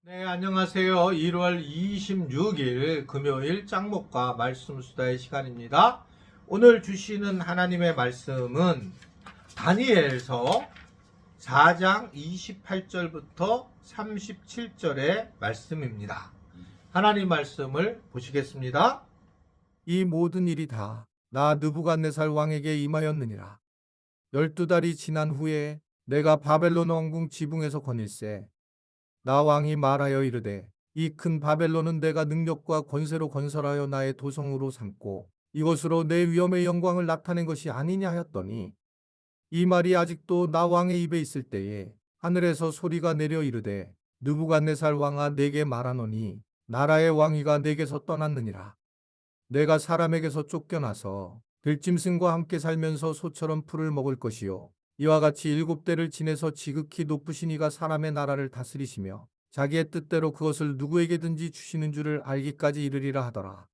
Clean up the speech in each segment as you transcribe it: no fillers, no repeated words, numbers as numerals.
네, 안녕하세요. 1월 26일 금요일 짱목과 말씀 수다의 시간입니다. 오늘 주시는 하나님의 말씀은 다니엘서 4장 28절부터 37절의 말씀입니다. 하나님 말씀을 보시겠습니다. 이 모든 일이 다 나 느부갓네살 왕에게 임하였느니라. 12달이 지난 후에 내가 바벨론 왕궁 지붕에서 거닐세. 나 왕이 말하여 이르되 이 큰 바벨론은 내가 능력과 권세로 건설하여 나의 도성으로 삼고 이것으로 내 위엄의 영광을 나타낸 것이 아니냐 하였더니 이 말이 아직도 나 왕의 입에 있을 때에 하늘에서 소리가 내려 이르되 느부갓네살 왕아 내게 말하노니 나라의 왕위가 내게서 떠났느니라. 내가 사람에게서 쫓겨나서 들짐승과 함께 살면서 소처럼 풀을 먹을 것이요 이와 같이 7대를 지내서 지극히 높으신 이가 사람의 나라를 다스리시며 자기의 뜻대로 그것을 누구에게든지 주시는 줄을 알기까지 이르리라 하더라.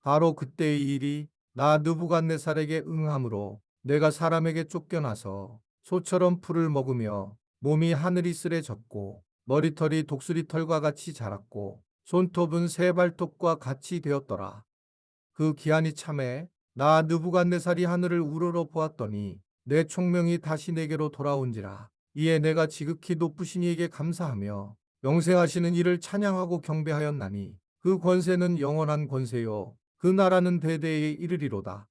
바로 그때의 일이 나 느부갓네살에게 응함으로 내가 사람에게 쫓겨나서 소처럼 풀을 먹으며 몸이 하늘이 쓰레졌고 머리털이 독수리털과 같이 자랐고 손톱은 새 발톱과 같이 되었더라. 그 기한이 참에 나 느부갓네살이 하늘을 우러러 보았더니 내 총명이 다시 내게로 돌아온지라. 이에 내가 지극히 높으신 이에게 감사하며 영생하시는 이를 찬양하고 경배하였나니 그 권세는 영원한 권세요 그 나라는 대대에 이르리로다.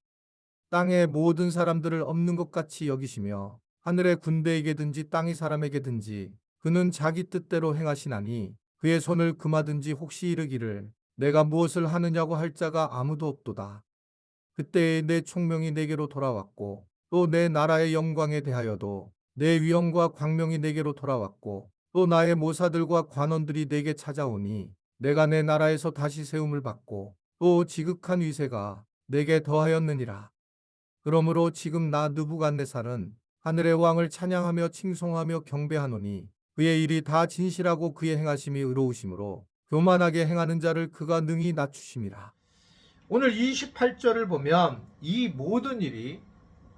땅의 모든 사람들을 없는 것 같이 여기시며 하늘의 군대에게든지 땅의 사람에게든지 그는 자기 뜻대로 행하시나니 그의 손을 금하든지 혹시 이르기를 내가 무엇을 하느냐고 할 자가 아무도 없도다. 그때에 내 총명이 내게로 돌아왔고 또 내 나라의 영광에 대하여도 내 위엄과 광명이 내게로 돌아왔고 또 나의 모사들과 관원들이 내게 찾아오니 내가 내 나라에서 다시 세움을 받고 또 지극한 위세가 내게 더하였느니라. 그러므로 지금 나 느부갓네살은 하늘의 왕을 찬양하며 칭송하며 경배하노니 그의 일이 다 진실하고 그의 행하심이 의로우심으로 교만하게 행하는 자를 그가 능히 낮추심이라. 오늘 28절을 보면 이 모든 일이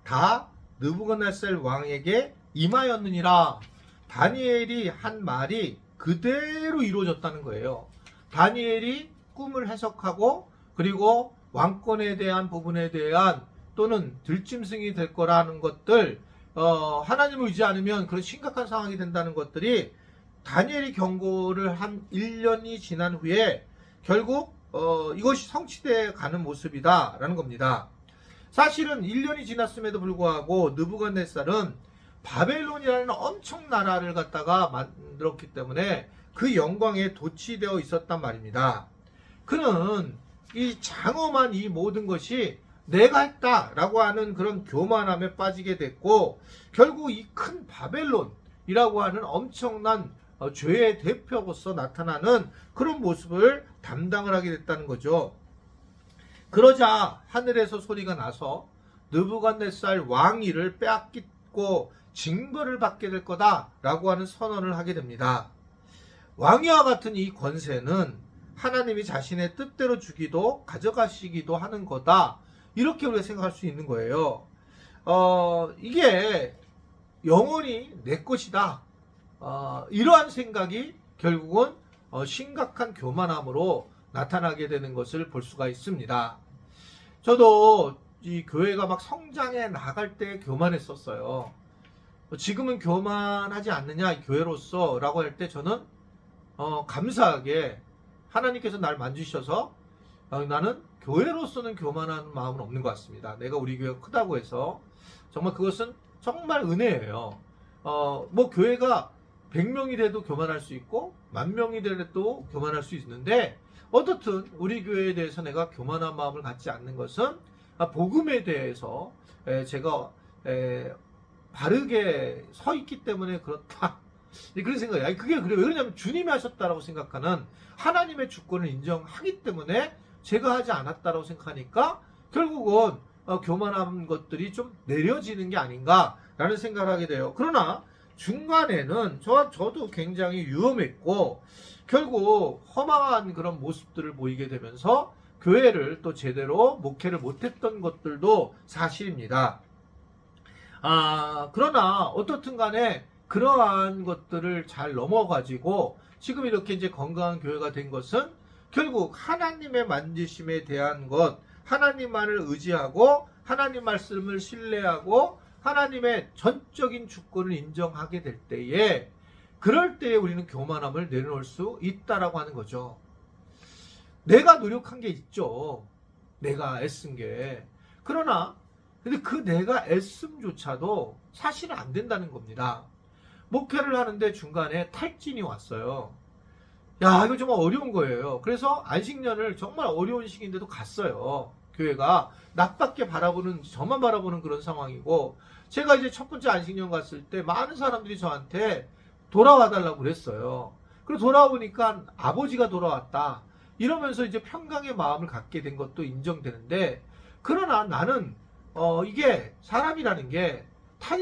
다 느부갓네살 왕에게 임하였느니라. 다니엘이 한 말이 그대로 이루어졌다는 거예요. 다니엘이 꿈을 해석하고 그리고 왕권에 대한 부분에 대한 또는 들짐승이 될 거라는 것들, 하나님을 의지 않으면 그런 심각한 상황이 된다는 것들이 다니엘이 경고를 한 1년이 지난 후에 결국 이것이 성취되어 가는 모습이다라는 겁니다. 사실은 1년이 지났음에도 불구하고 느부갓네살은 바벨론이라는 엄청 나라를 갖다가 만들었기 때문에 그 영광에 도취되어 있었단 말입니다. 그는 이 장엄한 이 모든 것이 내가 했다라고 하는 그런 교만함에 빠지게 됐고 결국 이 큰 바벨론이라고 하는 엄청난 죄의 대표로서 나타나는 그런 모습을 담당을 하게 됐다는 거죠. 그러자 하늘에서 소리가 나서 느부갓네살 왕위를 빼앗기고 징벌을 받게 될 거다라고 하는 선언을 하게 됩니다. 왕위와 같은 이 권세는 하나님이 자신의 뜻대로 주기도 가져가시기도 하는 거다. 이렇게 우리가 생각할 수 있는 거예요. 이게 영원히 내 것이다. 이러한 생각이 결국은 심각한 교만함으로 나타나게 되는 것을 볼 수가 있습니다. 저도 이 교회가 막 성장해 나갈 때 교만했었어요. 지금은 교만하지 않느냐 이 교회로서 라고 할 때 저는 감사하게 하나님께서 날 만지셔서 나는 교회로서는 교만한 마음은 없는 것 같습니다. 내가 우리 교회가 크다고 해서 정말 그것은 정말 은혜예요. 뭐 교회가 100명이 돼도 교만할 수 있고 10,000명이 돼도 교만할 수 있는데 어떻든 우리 교회에 대해서 내가 교만한 마음을 갖지 않는 것은 복음에 대해서 제가 바르게 서 있기 때문에 그렇다. 그런 생각이에요. 그게 그래요. 왜냐하면 주님이 하셨다라고 생각하는 하나님의 주권을 인정하기 때문에 제가 하지 않았다라고 생각하니까 결국은 교만한 것들이 좀 내려지는 게 아닌가라는 생각을 하게 돼요. 그러나 중간에는 저도 굉장히 위험했고 결국 험한 그런 모습들을 보이게 되면서 교회를 또 제대로 목회를 못했던 것들도 사실입니다. 그러나 어떻든 간에 그러한 것들을 잘 넘어가지고 지금 이렇게 이제 건강한 교회가 된 것은 결국 하나님의 만지심에 대한 것, 하나님만을 의지하고 하나님 말씀을 신뢰하고 하나님의 전적인 주권을 인정하게 될 때에, 그럴 때에 우리는 교만함을 내려놓을 수 있다라고 하는 거죠. 내가 노력한 게 있죠. 내가 애쓴 게. 그러나 근데 그 내가 애씀조차도 사실은 안 된다는 겁니다. 목회를 하는데 중간에 탈진이 왔어요. 야, 이거 정말 어려운 거예요. 그래서 안식년을 정말 어려운 시기인데도 갔어요. 교회가 나밖에 바라보는, 저만 바라보는 그런 상황이고, 제가 이제 첫 번째 안식년 갔을 때 많은 사람들이 저한테 돌아와 달라고 그랬어요. 그리고 돌아오니까 아버지가 돌아왔다 이러면서 이제 평강의 마음을 갖게 된 것도 인정되는데, 그러나 나는 이게 사람이라는 게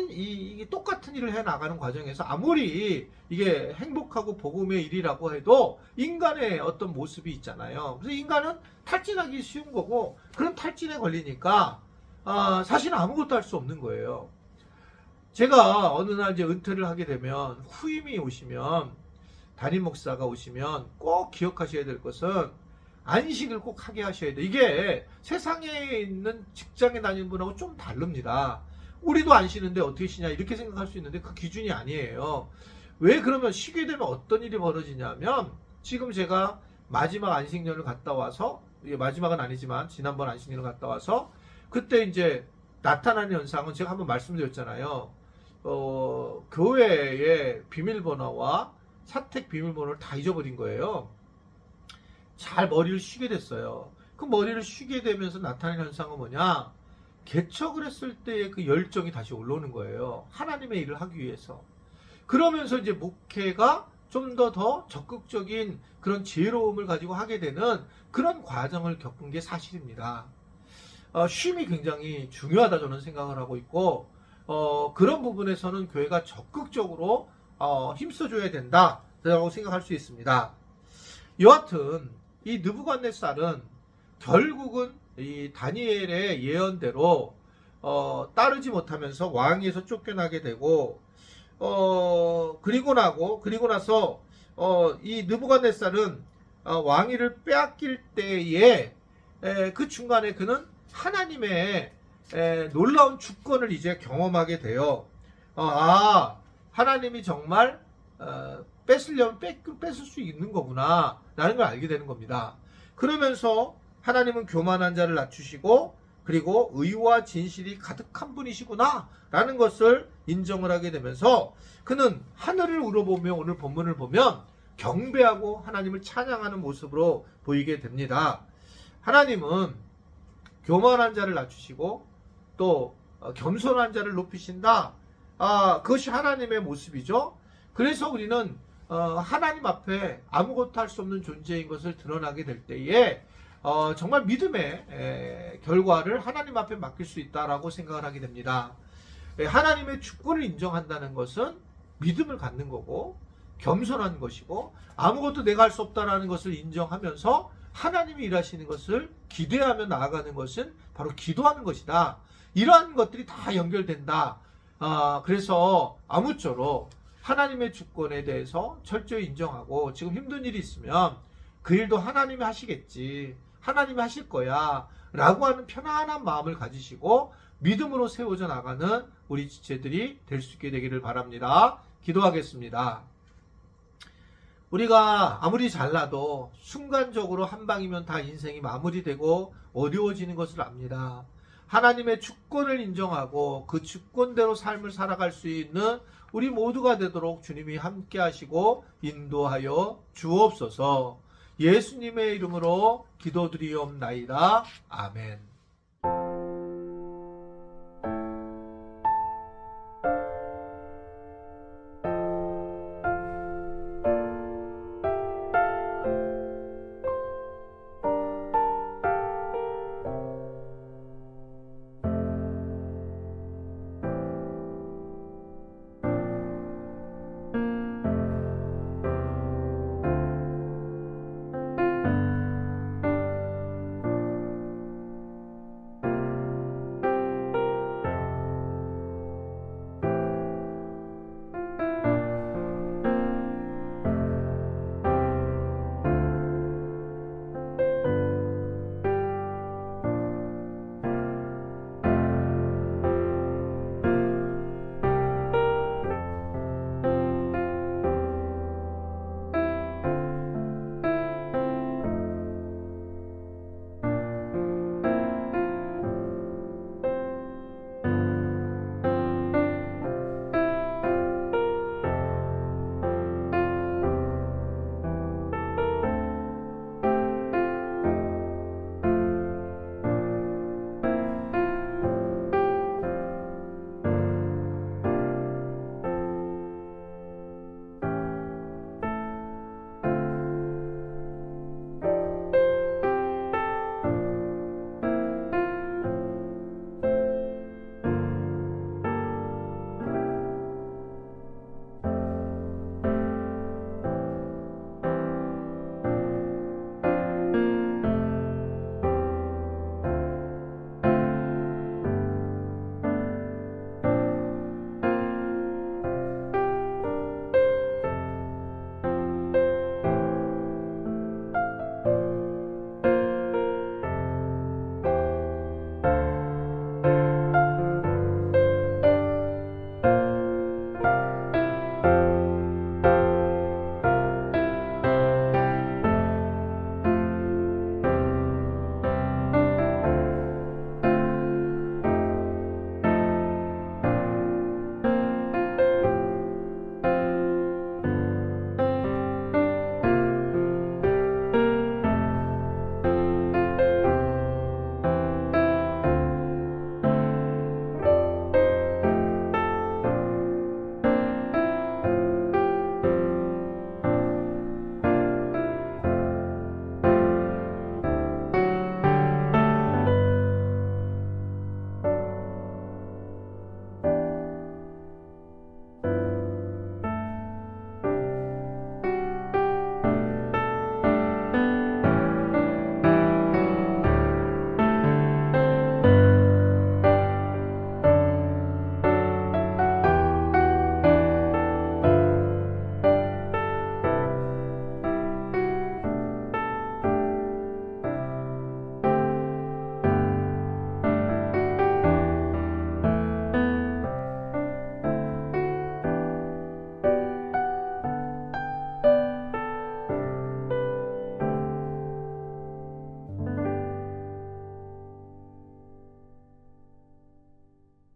이게 똑같은 일을 해 나가는 과정에서 아무리 이게 행복하고 복음의 일이라고 해도 인간의 어떤 모습이 있잖아요. 그래서 인간은 탈진하기 쉬운 거고, 그런 탈진에 걸리니까 사실은 아무것도 할 수 없는 거예요. 제가 어느 날 이제 은퇴를 하게 되면 후임이 오시면, 담임 목사가 오시면 꼭 기억하셔야 될 것은 안식을 꼭 하게 하셔야 돼요. 이게 세상에 있는 직장에 다니는 분하고 좀 다릅니다. 우리도 안 쉬는데 어떻게 쉬냐 이렇게 생각할 수 있는데 그 기준이 아니에요. 왜 그러면 쉬게 되면 어떤 일이 벌어지냐면, 지금 제가 마지막 안식년을 갔다 와서, 마지막은 아니지만 지난번 안식년을 갔다 와서 그때 이제 나타나는 현상은 제가 한번 말씀드렸잖아요. 교회의 비밀번호와 사택 비밀번호를 다 잊어버린 거예요. 잘 머리를 쉬게 됐어요. 그 머리를 쉬게 되면서 나타나는 현상은 뭐냐? 개척을 했을 때의 그 열정이 다시 올라오는 거예요. 하나님의 일을 하기 위해서. 그러면서 이제 목회가 좀 더 적극적인 그런 지혜로움을 가지고 하게 되는 그런 과정을 겪은 게 사실입니다. 쉼이 굉장히 중요하다 저는 생각을 하고 있고, 그런 부분에서는 교회가 적극적으로 힘써줘야 된다라고 생각할 수 있습니다. 여하튼 이 느부갓네살은 결국은 이 다니엘의 예언대로 따르지 못하면서 왕위에서 쫓겨나게 되고, 그리고 나서 이 느부갓네살은 왕위를 빼앗길 때에 그 중간에 그는 하나님의 놀라운 주권을 이제 경험하게 돼요. 하나님이 정말 뺏으려면 뺏을 수 있는 거구나 라는 걸 알게 되는 겁니다. 그러면서 하나님은 교만한 자를 낮추시고 그리고 의와 진실이 가득한 분이시구나 라는 것을 인정을 하게 되면서 그는 하늘을 우러보며 오늘 본문을 보면 경배하고 하나님을 찬양하는 모습으로 보이게 됩니다. 하나님은 교만한 자를 낮추시고 또 겸손한 자를 높이신다. 그것이 하나님의 모습이죠. 그래서 우리는 하나님 앞에 아무것도 할 수 없는 존재인 것을 드러나게 될 때에 정말 믿음의 결과를 하나님 앞에 맡길 수 있다라고 생각을 하게 됩니다. 하나님의 주권을 인정한다는 것은 믿음을 갖는 거고 겸손한 것이고, 아무것도 내가 할 수 없다라는 것을 인정하면서 하나님이 일하시는 것을 기대하며 나아가는 것은 바로 기도하는 것이다. 이러한 것들이 다 연결된다. 그래서 아무쪼록 하나님의 주권에 대해서 철저히 인정하고, 지금 힘든 일이 있으면 그 일도 하나님이 하시겠지, 하나님이 하실 거야 라고 하는 편안한 마음을 가지시고 믿음으로 세워져 나가는 우리 지체들이 될 수 있게 되기를 바랍니다. 기도하겠습니다. 우리가 아무리 잘나도 순간적으로 한 방이면 다 인생이 마무리되고 어려워지는 것을 압니다. 하나님의 주권을 인정하고 그 주권대로 삶을 살아갈 수 있는 우리 모두가 되도록 주님이 함께 하시고 인도하여 주옵소서. 예수님의 이름으로 기도드리옵나이다. 아멘.